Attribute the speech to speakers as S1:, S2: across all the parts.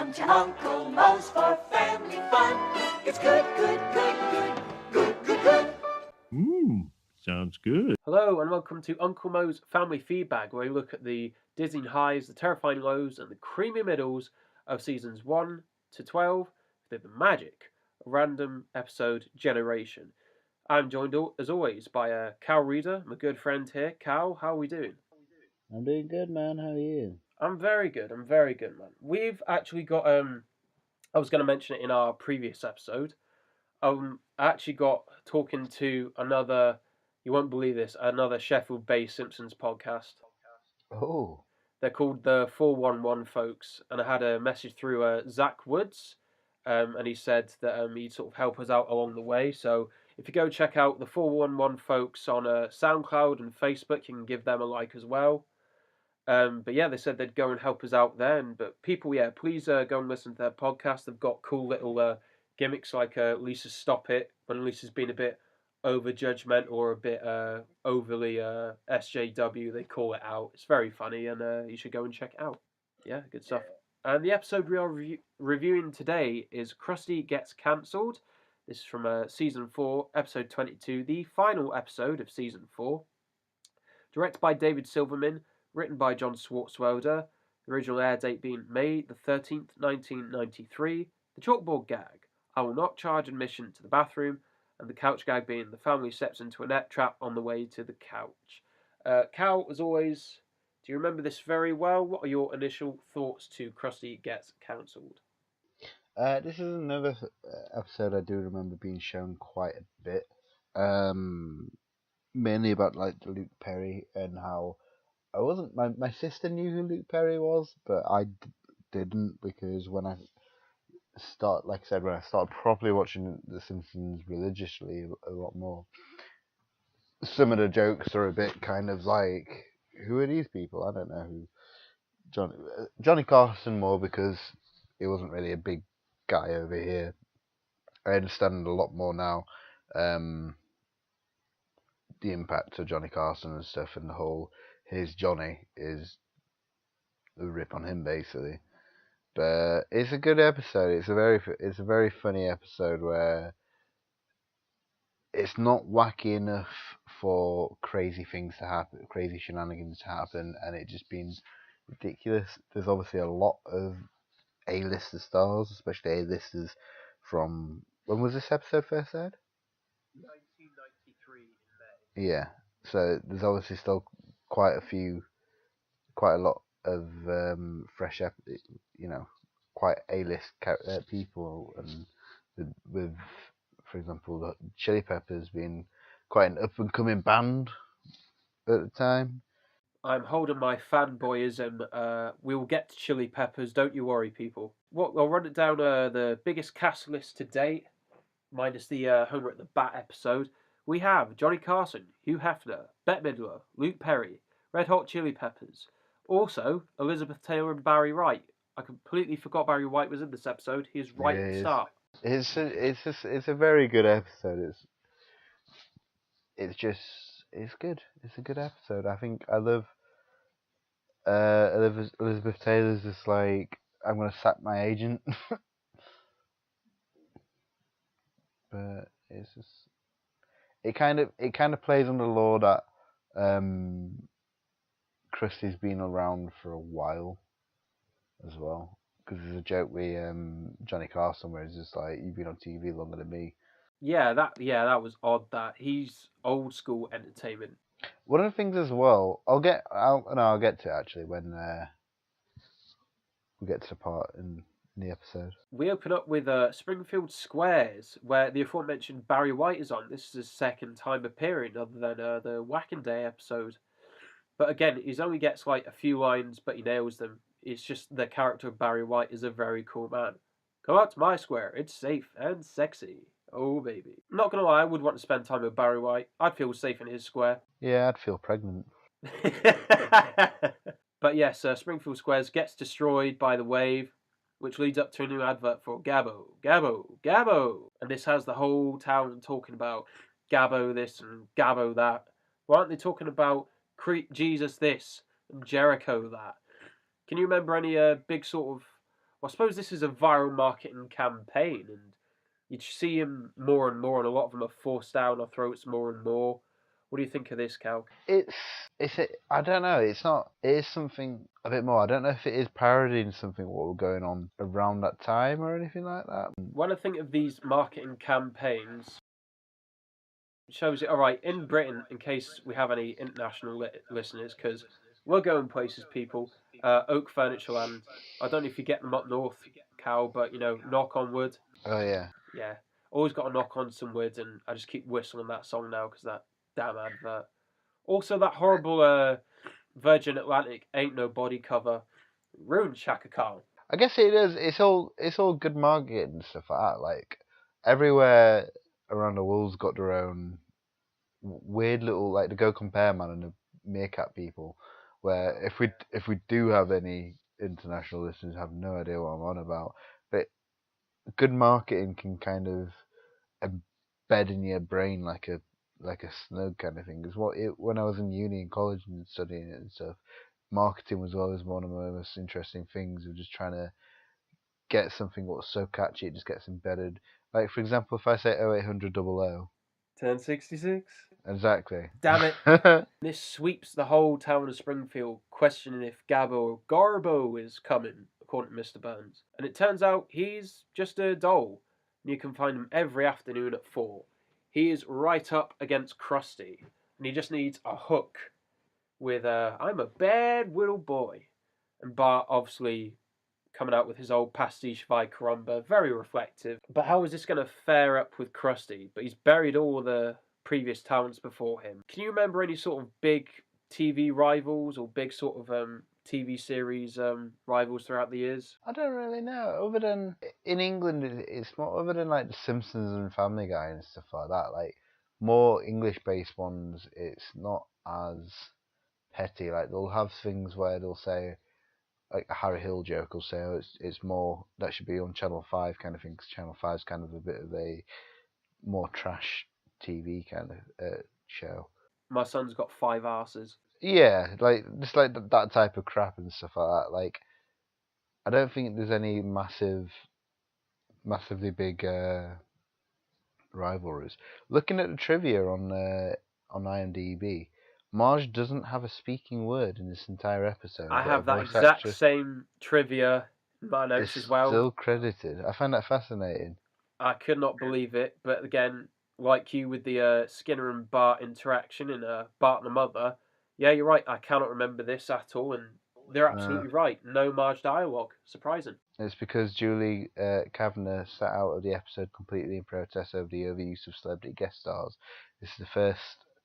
S1: Come to Uncle Moe's for family fun. It's good, good, good, good, good, good, good.
S2: Sounds good.
S3: Hello and welcome to Uncle Moe's Family Feedbag, where we look at the dizzying highs, the terrifying lows, and the creamy middles of seasons 1 to 12 with the magic of random episode generation. I'm joined as always by Cal Reader, my good friend here. Cal, how are we doing?
S4: I'm doing good, man. How are you?
S3: I'm very good, man. We've actually got, I was going to mention it in our previous episode. I actually got talking to another, you won't believe this, another Sheffield-based Simpsons podcast.
S4: Oh,
S3: They're called the 411 folks, and I had a message through Zach Woods, and he said that he'd sort of help us out along the way. So if you go check out the 411 folks on SoundCloud and Facebook, you can give them a like as well. But yeah, they said they'd go and help us out then. But people, yeah, please go and listen to their podcast. They've got cool little gimmicks like Lisa's Stop It, when Lisa's been a bit over judgmental or a bit overly SJW, they call it out. It's very funny, and you should go and check it out. Yeah, good stuff. And the episode we are reviewing today is Krusty Gets Cancelled. This is from season 4, episode 22, the final episode of season 4. Directed by David Silverman, written by John Swartzwelder. The original air date being May the 13th, 1993. The chalkboard gag: I will not charge admission to the bathroom. And the couch gag being the family steps into a net trap on the way to the couch. Cal, as always, do you remember this very well? What are your initial thoughts to Krusty Gets Cancelled?
S4: this is another episode I do remember being shown quite a bit. Mainly about like Luke Perry and how I wasn't. My sister knew who Luke Perry was, but I didn't, because when I started properly watching The Simpsons religiously a lot more, some of the jokes are a bit kind of like, who are these people? I don't know who. Johnny Carson more, because he wasn't really a big guy over here. I understand a lot more now the impact of Johnny Carson and stuff, and the whole his Johnny is a rip on him basically. But it's a good episode. It's a very funny episode where it's not wacky enough for crazy things to happen, crazy shenanigans to happen, and it just being ridiculous. There's obviously a lot of A-lister stars, especially A-listers from, when was this episode first aired?
S3: 1993 in May.
S4: Yeah, so there's obviously still quite a lot of fresh, quite A-list people, and with, for example, the Chili Peppers being quite an up-and-coming band at the time.
S3: I'm holding my fanboyism. We will get to Chili Peppers, don't you worry, people. I'll run it down the biggest cast list to date, minus the Homer at the Bat episode. We have Johnny Carson, Hugh Hefner, Bette Midler, Luke Perry, Red Hot Chili Peppers. Also, Elizabeth Taylor and Barry White. I completely forgot Barry White was in this episode. He's right at the start.
S4: It's a very good episode. It's good. It's a good episode. I think I love Elizabeth Taylor's just like, I'm gonna sack my agent. But it's just, it kind of plays on the law that Krusty's been around for a while as well, because there's a joke with Johnny Carson where it's just like, you've been on TV longer than me.
S3: Yeah, that was odd. That he's old school entertainment.
S4: One of the things as well, I'll get to it actually when we get to the part in the episode.
S3: We open up with Springfield Squares, where the aforementioned Barry White is on. This is his second time appearing, other than the Whacking Day episode. But again, he only gets like a few lines, but he nails them. It's just the character of Barry White is a very cool man. Come out to my square. It's safe and sexy. Oh, baby. I'm not going to lie, I would want to spend time with Barry White. I'd feel safe in his square.
S4: Yeah, I'd feel pregnant.
S3: But yes, Springfield Squares gets destroyed by the wave, which leads up to a new advert for Gabbo, Gabbo, Gabbo. And this has the whole town talking about Gabbo this and Gabbo that. Why aren't they talking about Jesus this and Jericho that? Can you remember any big sort of Well, I suppose this is a viral marketing campaign, and you see him more and more, and a lot of them are forced down our throats more and more. What do you think of this, Cal?
S4: I don't know. It's not. It is something a bit more. I don't know if it is parodying something what was going on around that time or anything like that.
S3: When I think of these marketing campaigns, it shows it. All right, in Britain, in case we have any international listeners, because we're going places, people. Oak Furniture Land. I don't know if you get them up north, Cal, but knock on wood.
S4: Oh yeah.
S3: Yeah, always got to knock on some wood, and I just keep whistling that song now because that damn advert. Also, that horrible Virgin Atlantic Ain't No Body cover ruined Shaka Khan.
S4: I guess it is. It's all good marketing and stuff like that. Like everywhere around the world's got their own weird little like the Go Compare Man and the Meerkat people. Where if we do have any international listeners, have no idea what I'm on about. But good marketing can kind of embed in your brain like a snug kind of thing. Is when I was in uni and college and studying it and stuff. Marketing was always one of my most interesting things of just trying to get something that was so catchy it just gets embedded. Like for example, if I say 0800 00,
S3: 1066.
S4: exactly.
S3: Damn it. This sweeps the whole town of Springfield, questioning if Gabbo or Garbo is coming, according to Mr. Burns. And it turns out he's just a doll, and you can find him every afternoon at 4. He is right up against Krusty, and he just needs a hook with I'm a bad little boy. And Bart obviously coming out with his old pastiche by Caramba, very reflective. But how is this going to fare up with Krusty? But he's buried all the previous talents before him. Can you remember any sort of big TV rivals or big sort of TV series rivals throughout the years?
S4: I don't really know. Other than in England, it's more other than like The Simpsons and Family Guy and stuff like that. Like more English-based ones, it's not as petty. Like they'll have things where they'll say like a Harry Hill joke will say, oh, it's more that should be on Channel 5 kind of thing, because Channel 5's kind of a bit of a more trash TV kind of show.
S3: My son's got 5 arses.
S4: Yeah, like just like that type of crap and stuff like that. Like, I don't think there's any massively big rivalries. Looking at the trivia on IMDb, Marge doesn't have a speaking word in this entire episode.
S3: I have that exact same trivia in my notes as well.
S4: Still credited. I find that fascinating.
S3: I could not believe it, but again, like you with the Skinner and Bart interaction in Bart and the Mother, yeah, you're right. I cannot remember this at all, and they're absolutely right. No Marge dialogue. Surprising.
S4: It's because Julie Kavanagh sat out of the episode completely in protest over the overuse of celebrity guest stars. This is the first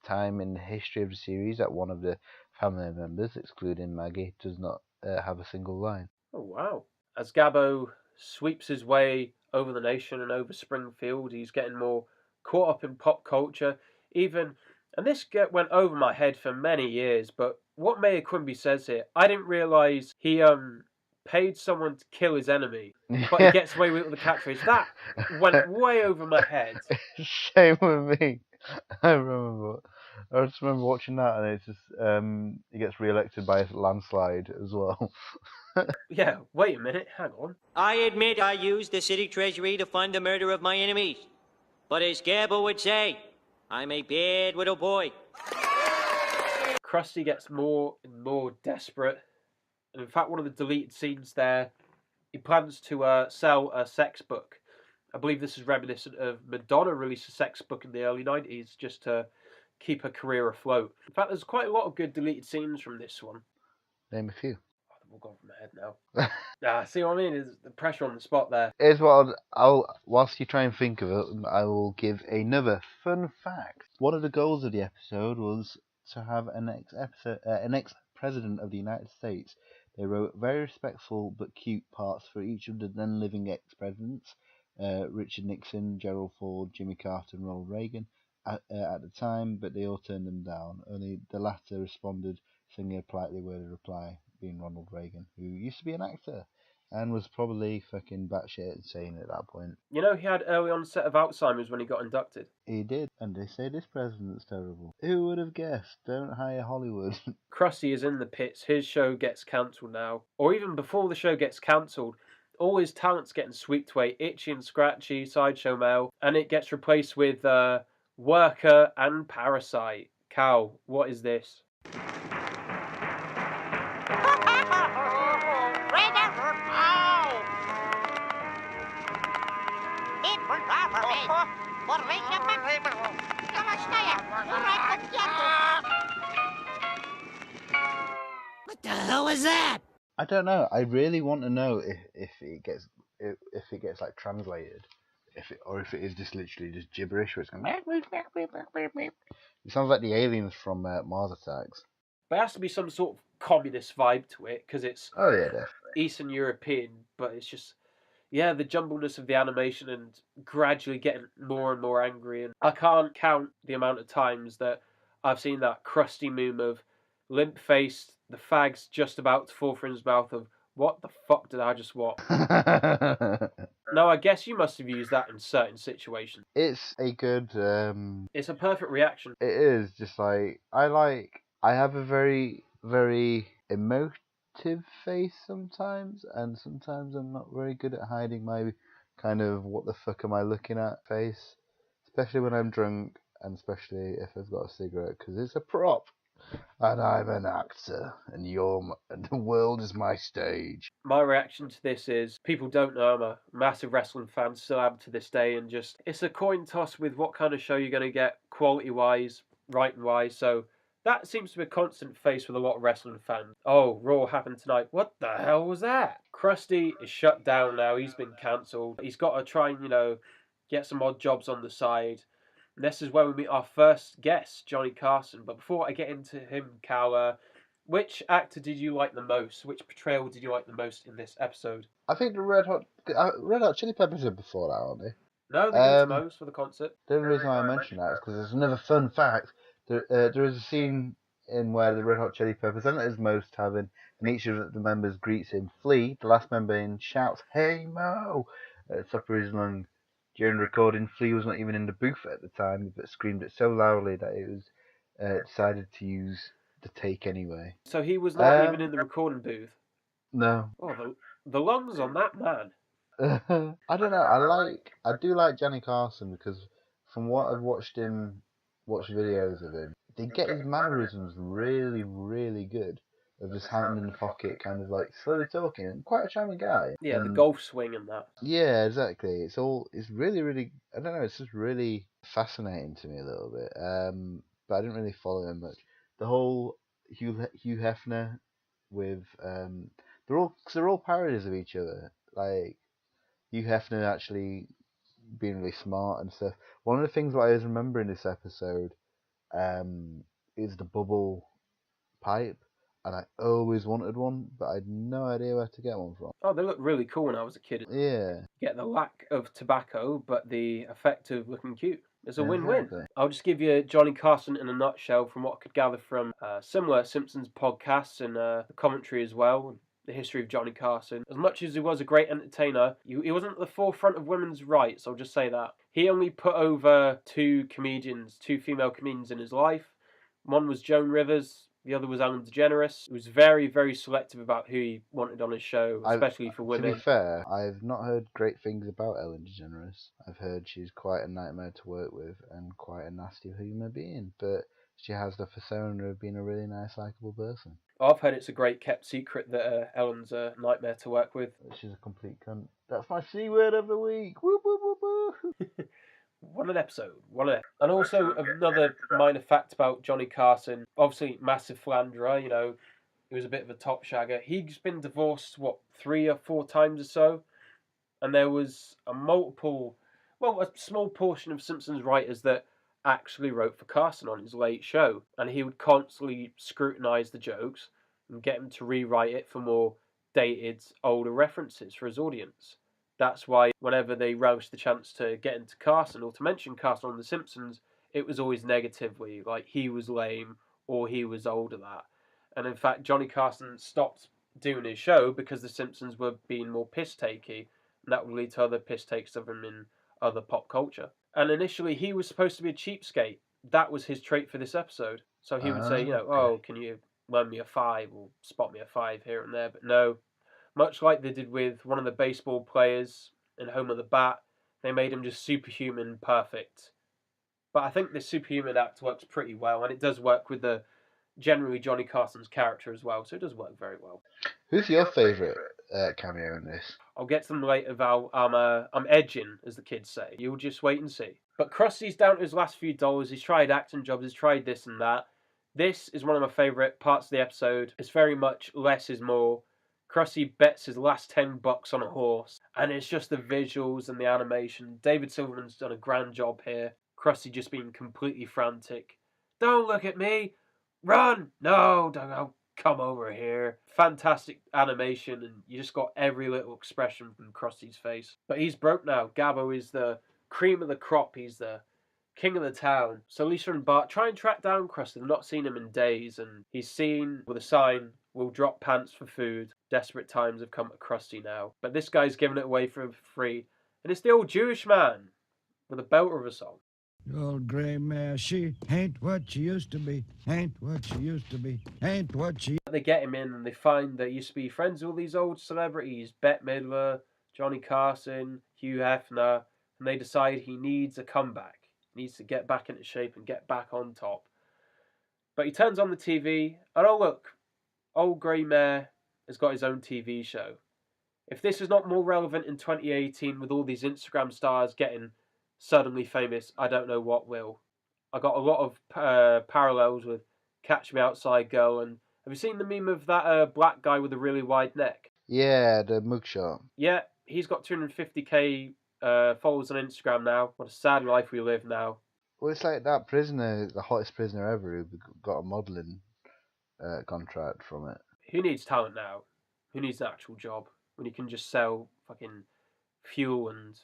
S4: time in the history of the series that one of the family members, excluding Maggie, does not have a single line.
S3: Oh, wow. As Gabbo sweeps his way over the nation and over Springfield, he's getting more caught up in pop culture. And this went over my head for many years, but what Mayor Quimby says here, I didn't realise he paid someone to kill his enemy, but he gets away with it with the catchphrase. That went way over my head.
S4: Same with me. I just remember watching that, and it's just he gets re-elected by a landslide as well.
S3: Yeah, wait a minute, hang on.
S5: I admit I used the city treasury to fund the murder of my enemies. But as Gabbo would say, I'm a bad little boy.
S3: Krusty gets more and more desperate. And in fact, one of the deleted scenes there, he plans to sell a sex book. I believe this is reminiscent of Madonna released a sex book in the early 90s just to keep her career afloat. In fact, there's quite a lot of good deleted scenes from this one.
S4: Name a few.
S3: All gone from my head now. See what I mean? Is the pressure on the spot there.
S4: Here's what I'll whilst you try and think of it, I will give another fun fact. One of the goals of the episode was to have an ex-president of the United States. They wrote very respectful but cute parts for each of the then living ex-presidents, Richard Nixon, Gerald Ford, Jimmy Carter, and Ronald Reagan at the time, but they all turned them down. Only the latter responded, singing a politely worded reply, being Ronald Reagan, who used to be an actor and was probably fucking batshit insane at that point.
S3: You know, he had early onset of Alzheimer's when he got inducted.
S4: He did, and they say this president's terrible. Who would have guessed? Don't hire Hollywood.
S3: Krusty is in the pits. His show gets cancelled now. Or even before the show gets cancelled, All his talent's getting swept away. Itchy and Scratchy, Sideshow Mel, and it gets replaced with Worker and Parasite. Cal, what is this?
S5: What the hell was that?
S4: I don't know. I really want to know if it gets like translated, if it is just literally just gibberish where it's going. It sounds like the aliens from Mars Attacks.
S3: There has to be some sort of communist vibe to it because it's
S4: Oh yeah, definitely.
S3: Eastern European, but it's just the jumbleness of the animation and gradually getting more and more angry. And I can't count the amount of times that I've seen that Krusty meme of limp-faced, the fag's just about to fall from his mouth of, what the fuck did I just watch? Now, I guess you must have used that in certain situations.
S4: It's a good.
S3: It's a perfect reaction.
S4: It is just like I have a very very emotive face sometimes, and sometimes I'm not very good at hiding my kind of what the fuck am I looking at face, especially when I'm drunk, and especially if I've got a cigarette, because it's a prop. And I'm an actor, and the world is my stage.
S3: My reaction to this is, people don't know I'm a massive wrestling fan, still am to this day, and just, it's a coin toss with what kind of show you're going to get, quality-wise, writing-wise, so that seems to be a constant face with a lot of wrestling fans. Oh, Raw happened tonight. What the hell was that? Krusty is shut down now, he's been cancelled. He's got to try and, get some odd jobs on the side. And this is where we meet our first guest, Johnny Carson. But before I get into him, Cal, which actor did you like the most? Which portrayal did you like the most in this episode?
S4: I think the Red Hot Chili Peppers are before that, aren't they?
S3: No, they did the most for the concert.
S4: The only reason why I mention that is because there's another fun fact. There is a scene in where the Red Hot Chili Peppers and his most having, and each of the members greets him. Flea, the last member, shouts, "Hey Mo!" at the top of his lung. During recording, Flea was not even in the booth at the time, but screamed it so loudly that it was decided to use the take anyway.
S3: So he was not even in the recording booth?
S4: No.
S3: Oh, the lungs on that man.
S4: I don't know. I do like Johnny Carson because from what I've watched videos of him, they get his mannerisms really, really good. Of just hand in the pocket, kind of like slowly talking, and quite a charming guy.
S3: Yeah, the golf swing and that.
S4: Yeah, exactly. It's really, really, I don't know, it's just really fascinating to me a little bit. But I didn't really follow him much. The whole Hugh Hefner with, they're all parodies of each other. Like, Hugh Hefner actually being really smart and stuff. One of the things that I always remember in this episode, is the bubble pipe. And I always wanted one, but I had no idea where to get one from.
S3: Oh, they looked really cool when I was a kid.
S4: Yeah.
S3: Get the lack of tobacco, but the effect of looking cute. It's a win-win.
S4: Exactly.
S3: I'll just give you Johnny Carson in a nutshell from what I could gather from similar Simpsons podcasts and the commentary as well, the history of Johnny Carson. As much as he was a great entertainer, he wasn't at the forefront of women's rights, I'll just say that. He only put over two female comedians in his life. One was Joan Rivers, the other was Ellen DeGeneres. He was very, very selective about who he wanted on his show, especially for women.
S4: To be fair, I've not heard great things about Ellen DeGeneres. I've heard she's quite a nightmare to work with and quite a nasty human being, but she has the persona of being a really nice, likeable person.
S3: I've heard it's a great kept secret that Ellen's a nightmare to work with.
S4: She's a complete cunt. That's my C word of the week. Woo, woo, woo, woo.
S3: What an episode. And also another minor fact about Johnny Carson, obviously massive philanderer, he was a bit of a top shagger. He's been divorced, 3 or 4 times or so? And there was a small portion of Simpsons writers that actually wrote for Carson on his late show. And he would constantly scrutinise the jokes and get him to rewrite it for more dated, older references for his audience. That's why whenever they relished the chance to get into Carson or to mention Carson on The Simpsons, it was always negatively, like he was lame or he was older that. And in fact, Johnny Carson stopped doing his show because The Simpsons were being more piss-takey, and that would lead to other piss takes of him in other pop culture. And initially, he was supposed to be a cheapskate. That was his trait for this episode. So he would say, oh, can you lend me a 5 or spot me a 5 here and there? But no, Much like they did with one of the baseball players in Home of the Bat, they made him just superhuman perfect. But I think this superhuman act works pretty well, and it does work with the generally Johnny Carson's character as well, so it does work very well.
S4: Who's your favourite cameo in this?
S3: I'll get to them later, Val. I'm edging, as the kids say. You'll just wait and see. But Krusty's down to his last few dollars. He's tried acting jobs. He's tried this and that. This is one of my favourite parts of the episode. It's very much less is more. Krusty bets his last $10 on a horse. And it's just the visuals and the animation. David Silverman's done a grand job here. Krusty just being completely frantic. Don't look at me! Run! No, don't come over here. Fantastic animation, and you just got every little expression from Krusty's face. But he's broke now. Gabbo is the cream of the crop. He's the king of the town. So Lisa and Bart try and track down Krusty. They've not seen him in days, and he's seen with a sign, "We'll drop pants for food. Desperate times have come to Krusty now." But this guy's giving it away for free. And it's the old Jewish man with a belter of a song.
S6: Old gray mare, she ain't what she used to be, ain't what she used to be, ain't what she...
S3: They get him in and they find that he used to be friends with all these old celebrities, Bette Midler, Johnny Carson, Hugh Hefner, and they decide he needs a comeback. He needs to get back into shape and get back on top. But he turns on the TV, and oh look, old grey mare has got his own TV show. If this is not more relevant in 2018 with all these Instagram stars getting suddenly famous, I don't know what will. I got a lot of parallels with Catch Me Outside Girl, and have you seen the meme of that black guy with a really wide neck?
S4: Yeah, the mugshot.
S3: Yeah, he's got 250k followers on Instagram now. What a sad life we live now.
S4: Well, it's like that prisoner, the hottest prisoner ever, who got a modelling contract from it.
S3: Who needs talent now? Who needs an actual job when you can just sell fucking fuel and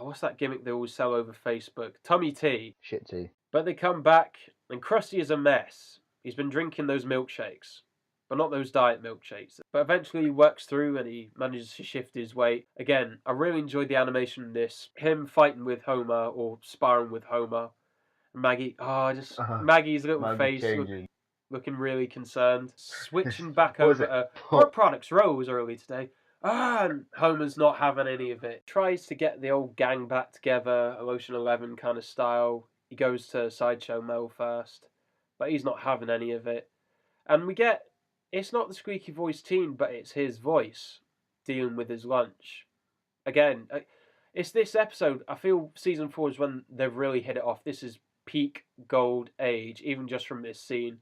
S3: what's that gimmick they always sell over Facebook? Tummy tea.
S4: Shit tea.
S3: But they come back, and Krusty is a mess. He's been drinking those milkshakes, but not those diet milkshakes. But eventually he works through and he manages to shift his weight. Again, I really enjoyed the animation in this. Him fighting with Homer, or sparring with Homer. And Maggie, Maggie's little face looking really concerned. Switching back over to Pork Products Rose early today. And Homer's not having any of it. Tries to get the old gang back together, Ocean 11 kind of style. He goes to Sideshow Mel first, but he's not having any of it. And we get, it's not the squeaky voiced teen, but it's his voice dealing with his lunch. Again, it's this episode, I feel season 4 is when they've really hit it off. This is peak gold age, even just from this scene.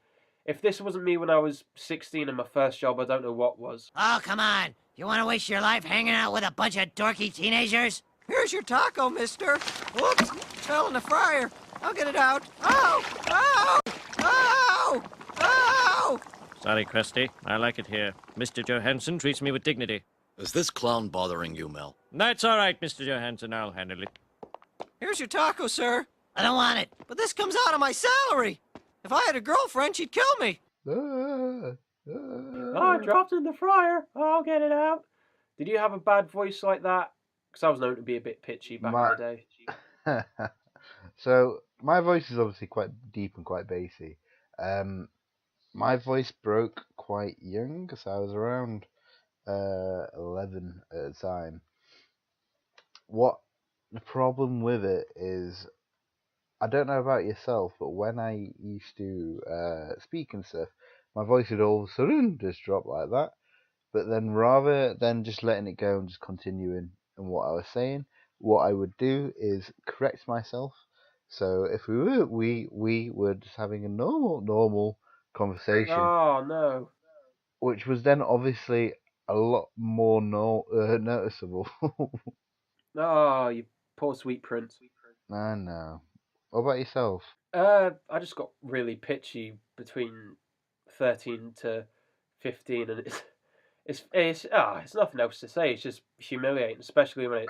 S3: If this wasn't me when I was 16 and my first job, I don't know what was.
S7: Oh, come on. You want to waste your life hanging out with a bunch of dorky teenagers?
S8: Here's your taco, mister. Whoops, fell in the fryer. I'll get it out. Oh! Oh! Oh! Oh!
S5: Sorry, Krusty. I like it here. Mr. Johansson treats me with dignity.
S9: Is this clown bothering you, Mel?
S5: That's all right, Mr. Johansson. I'll handle it.
S8: Here's your taco, sir.
S7: I don't want it.
S8: But this comes out of my salary. If I had a girlfriend, she'd kill me.
S3: I dropped it in the fryer. I'll get it out. Did you have a bad voice like that? Because I was known to be a bit pitchy back in the day.
S4: So, my voice is obviously quite deep and quite bassy. My voice broke quite young, because I was around 11 at the time. What the problem with it is, I don't know about yourself, but when I used to speak and stuff, my voice would all of a sudden just drop like that. But then rather than just letting it go and just continuing in what I was saying, what I would do is correct myself. So if we were just having a normal conversation.
S3: Oh, no.
S4: Which was then obviously a lot more noticeable.
S3: Oh, you poor sweet prince.
S4: I know. What about yourself?
S3: I just got really pitchy between 13 to 15, and it's nothing else to say. It's just humiliating, especially when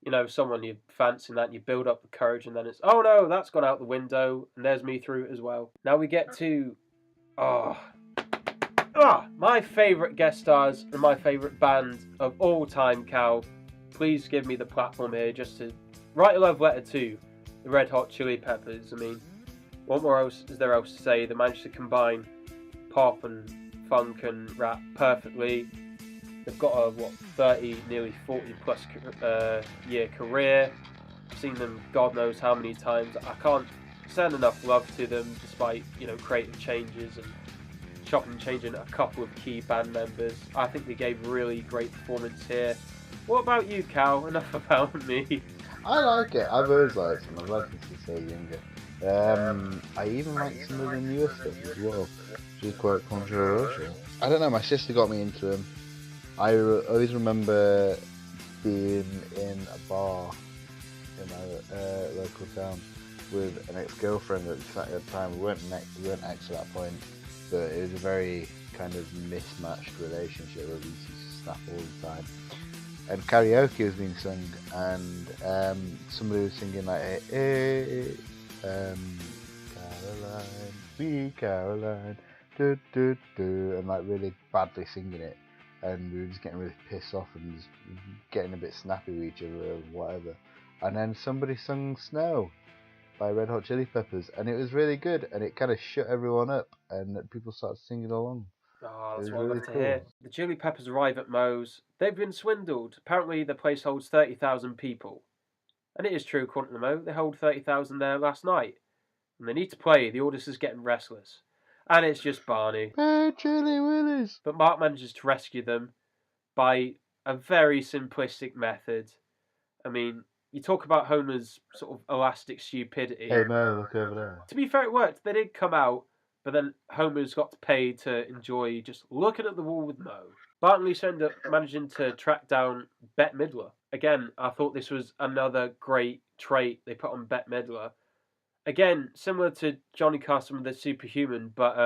S3: it's someone you fancy that and you build up the courage, and then it's, oh no, that's gone out the window, and there's me through it as well. Now we get to my favourite guest stars and my favourite band of all time, Cal. Please give me the platform here just to write a love letter to the Red Hot Chili Peppers. I mean, what more else is there else to say? They managed to combine pop and funk and rap perfectly. They've got a 30, nearly 40 plus year career. I've seen them God knows how many times. I can't send enough love to them, despite creative changes and chopping and changing a couple of key band members. I think they gave a really great performance here. What about you, Cal? Enough about me.
S4: I like it. I've always liked them. I've liked them since I was younger. I even like some of the newer stuff as well, which is quite controversial. I don't know, my sister got me into them. I always remember being in a bar in my local town with an ex-girlfriend at the time. We weren't ex at that point, but it was a very kind of mismatched relationship where we used to snap all the time. And karaoke was being sung, and somebody was singing like, hey, Caroline, sweet Caroline, do do do, and like really badly singing it, and we were just getting really pissed off and just getting a bit snappy with each other or whatever. And then somebody sung Snow by Red Hot Chili Peppers, and it was really good, and it kind of shut everyone up, and people started singing along.
S3: Oh, that's what I love to hear. The Chili Peppers arrive at Moe's. They've been swindled. Apparently the place holds 30,000 people. And it is true, according to Moe, they hold 30,000 there last night. And they need to play. The audience is getting restless. And it's just Barney.
S4: Hey, Chili Willies!
S3: But Mark manages to rescue them by a very simplistic method. I mean, you talk about Homer's sort of elastic stupidity.
S4: Hey Mo, look over there.
S3: To be fair, it worked. They did come out. But then Homer's got to pay to enjoy just looking at the wall with Moe. Bart and Lisa end up managing to track down Bette Midler. Again, I thought this was another great trait they put on Bette Midler. Again, similar to Johnny Carson with the Superhuman, but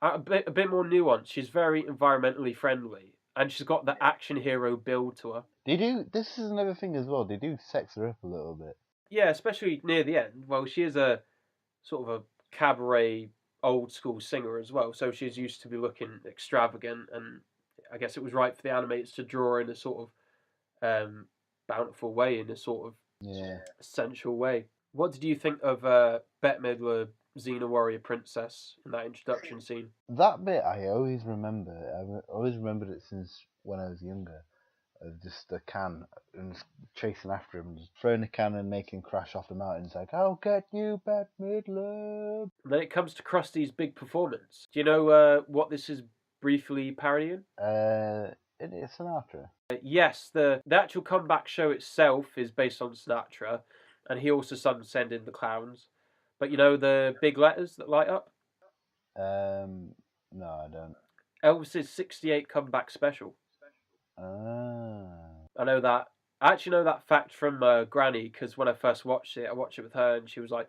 S3: a bit more nuanced. She's very environmentally friendly, and she's got the action hero build to her.
S4: This is another thing as well, they do sex her up a little bit.
S3: Yeah, especially near the end. Well, she is a sort of a cabaret old school singer as well, so she's used to be looking extravagant, and I guess it was right for the animators to draw her in a sort of bountiful way, in a sort of essential way. What did you think of Bette Midler, Xena Warrior Princess, in that introduction scene?
S4: That bit I always remember. I've always remembered it since when I was younger. Just a can and chasing after him, just throwing a can and making crash off the mountain. It's like, I'll get you, Bette Midler.
S3: And then it comes to Krusty's big performance. Do you know what this is briefly parodying?
S4: It's Sinatra.
S3: Yes, the actual comeback show itself is based on Sinatra, and he also sung Send in the Clowns. But you know the big letters that light up?
S4: No, I don't.
S3: Elvis's 68 comeback special. I know that. I actually know that fact from Granny, because when I first watched it, I watched it with her, and she was like,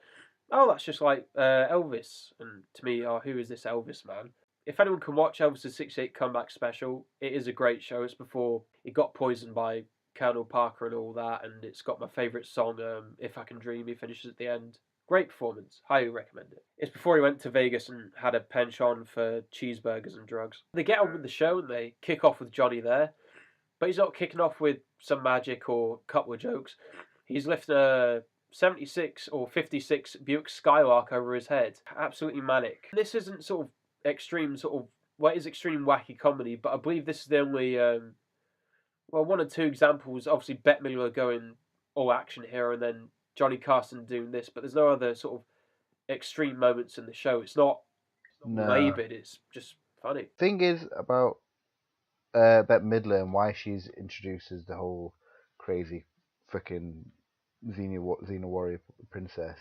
S3: "Oh, that's just like Elvis." And to me, oh, who is this Elvis man? If anyone can watch Elvis's 68 comeback special, it is a great show. It's before he got poisoned by Colonel Parker and all that, and it's got my favourite song, "If I Can Dream." He finishes at the end. Great performance. Highly recommend it. It's before he went to Vegas and had a penchant for cheeseburgers and drugs. They get on with the show, and they kick off with Johnny there. But he's not kicking off with some magic or a couple of jokes. He's lifting a 76 or 56 Buick Skylark over his head. Absolutely manic. This isn't sort of extreme it is extreme wacky comedy, but I believe this is the only, one or two examples. Obviously, Bette Midler going all action here, and then Johnny Carson doing this, but there's no other sort of extreme moments in the show. It's not laboured, it's just funny.
S4: Thing is about Bette Midler and why she's introduced as the whole crazy freaking Xena Warrior Princess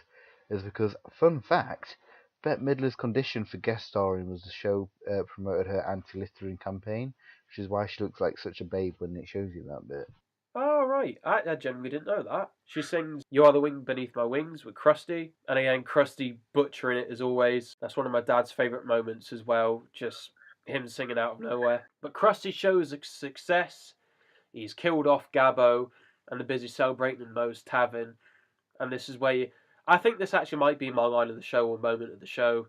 S4: is because, fun fact, Bette Midler's condition for guest starring was the show promoted her anti-littering campaign, which is why she looks like such a babe when it shows you that bit.
S3: Oh, right. I genuinely didn't know that. She sings You Are the Wind Beneath My Wings with Krusty. And again, Krusty butchering it as always. That's one of my dad's favourite moments as well. Just him singing out of nowhere. But Krusty shows a success. He's killed off Gabbo and they're busy celebrating in Moe's Tavern. And this is where I think this actually might be my line of the show or moment of the show.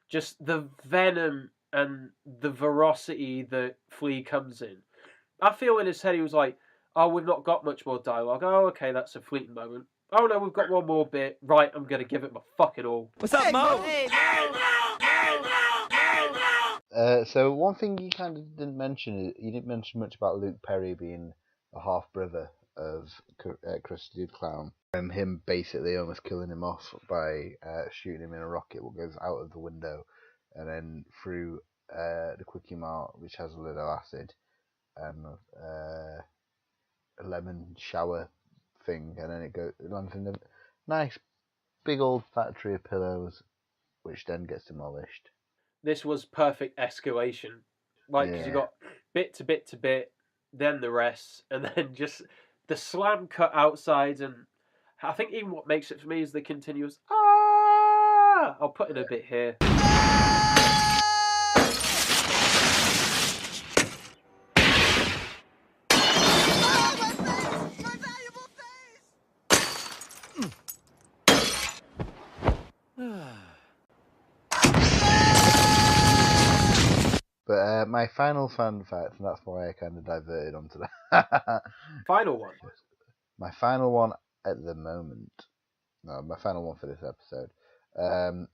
S3: Just the venom and the ferocity that Flea comes in. I feel in his head he was like, oh, we've not got much more dialogue. Oh, okay, that's a fleeting moment. Oh, no, we've got one more bit. Right, I'm going to give it my fucking all.
S8: What's up, Mo? Hey,
S4: So one thing you kind of didn't mention, you didn't mention much about Luke Perry being a half brother of Krusty the Clown. Him basically almost killing him off by shooting him in a rocket what goes out of the window and then through the Quickie Mart, which has a little acid and a lemon shower thing, and then it lands in a nice big old factory of pillows, which then gets demolished.
S3: This was perfect escalation, like because you got bit to bit to bit, then the rest, and then just the slam cut outside, and I think even what makes it for me is the continuous ah. I'll put in a bit here.
S4: But my final fun fact, and that's why I kind of diverted onto that.
S3: Final one.
S4: My final one at the moment. No, my final one for this episode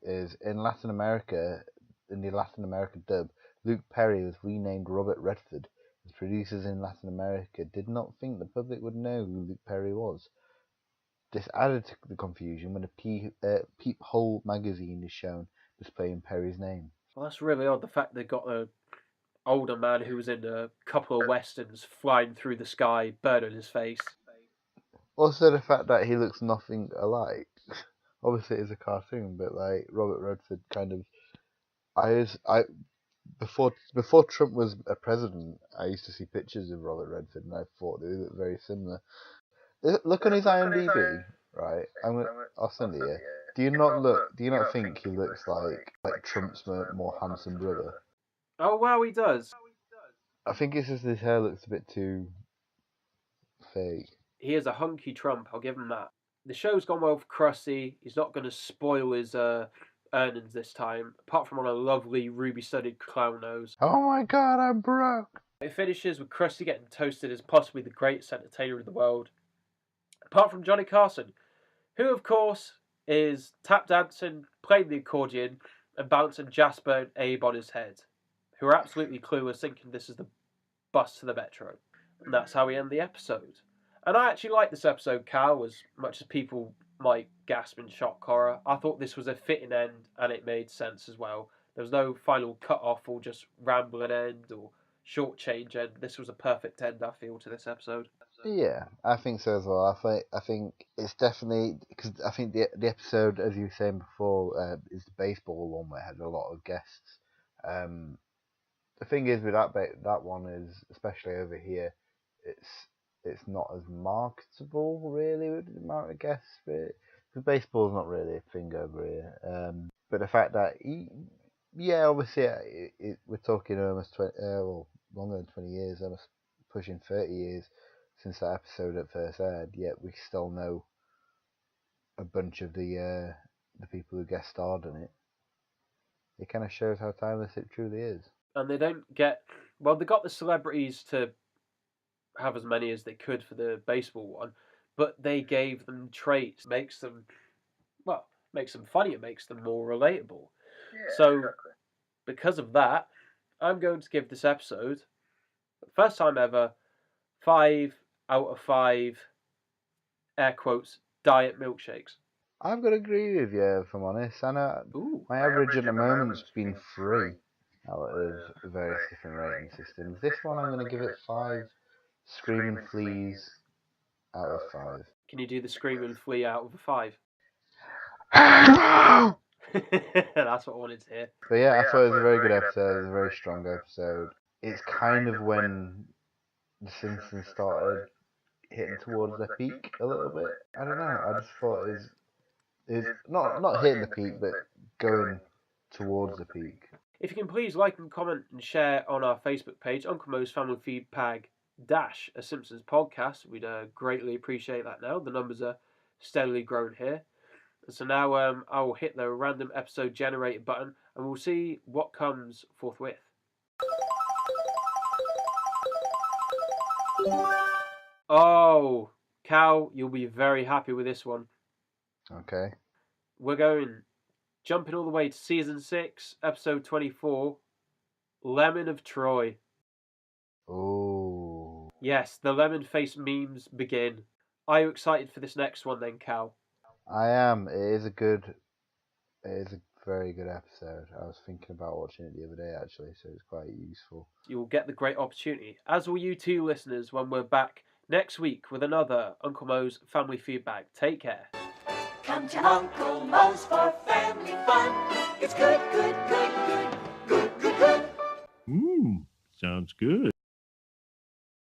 S4: is in Latin America. In the Latin American dub, Luke Perry was renamed Robert Redford, as producers in Latin America did not think the public would know who Luke Perry was. This added to the confusion when a Peephole magazine is shown displaying Perry's name.
S3: Well, that's really odd. The fact they got a older man who was in a couple of westerns flying through the sky, bird on his face.
S4: Also, the fact that he looks nothing alike. Obviously, it's a cartoon, but like Robert Redford kind of. Before Trump was a president, I used to see pictures of Robert Redford, and I thought they looked very similar. Look on his IMDb, right? I'll send it here. Do you not think he looks like Trump's more handsome brother?
S3: Oh wow, he does.
S4: I think it's just his hair looks a bit too fake.
S3: He is a hunky Trump, I'll give him that. The show's gone well for Krusty. He's not going to spoil his earnings this time, apart from on a lovely ruby-studded clown nose.
S4: Oh my god, I'm broke!
S3: It finishes with Krusty getting toasted as possibly the greatest entertainer in the world, apart from Johnny Carson, who of course is tap dancing, playing the accordion, and bouncing Jasper and Abe on his head, who are absolutely clueless, thinking this is the bus to the metro. And that's how we end the episode. And I actually like this episode, Cal, as much as people might gasp in shock horror. I thought this was a fitting end, and it made sense as well. There was no final cut-off or just rambling end or short change end. This was a perfect end, I feel, to this episode.
S4: Yeah, I think so as well. I think it's definitely, because I think the episode, as you were saying before, is the baseball one where it had a lot of guests. The thing is with that one is, especially over here, it's not as marketable really with the amount of guests. Because baseball's not really a thing over here. But the fact that obviously we're talking almost 20, longer than 20 years, almost pushing 30 years since that episode at first aired. Yet we still know a bunch of the people who guest starred in it. It kind of shows how timeless it truly is. And
S3: they don't get... Well, they got the celebrities to have as many as they could for the baseball one, but they gave them traits, makes them funny, it makes them more relatable. Yeah, so, exactly. Because of that, I'm going to give this episode, first time ever, 5 out of 5, air quotes, diet milkshakes.
S4: I've got to agree with you, if I'm honest. I know my average at the moment's been 3 out of various different rating systems. This one I'm going to give it 5 screaming fleas out of 5.
S3: Can you do the screaming flea out of a 5? That's what I wanted to hear.
S4: But yeah, I thought it was a very good episode. It was a very strong episode. It's kind of when The Simpsons started hitting towards their peak a little bit. I don't know. I just thought it's not hitting the peak, but going towards the peak.
S3: If you can please like and comment and share on our Facebook page, Uncle Mo's Family Feedbag - a Simpsons podcast, we'd greatly appreciate that now. The numbers are steadily growing here. So now I will hit the random episode generator button and we'll see what comes forthwith. Oh, Cal, you'll be very happy with this one.
S4: Okay.
S3: We're jumping all the way to season 6, episode 24, Lemon of Troy.
S4: Oh.
S3: Yes, the lemon face memes begin. Are you excited for this next one then, Cal?
S4: I am. It is a very good episode. I was thinking about watching it the other day actually, so it's quite useful.
S3: You'll get the great opportunity, as will you two listeners, when we're back next week with another Uncle Mo's Family Feedbag. Take care.
S1: Come to Uncle Mo's for family fun. It's good, good, good, good, good, good, good.
S2: Sounds good.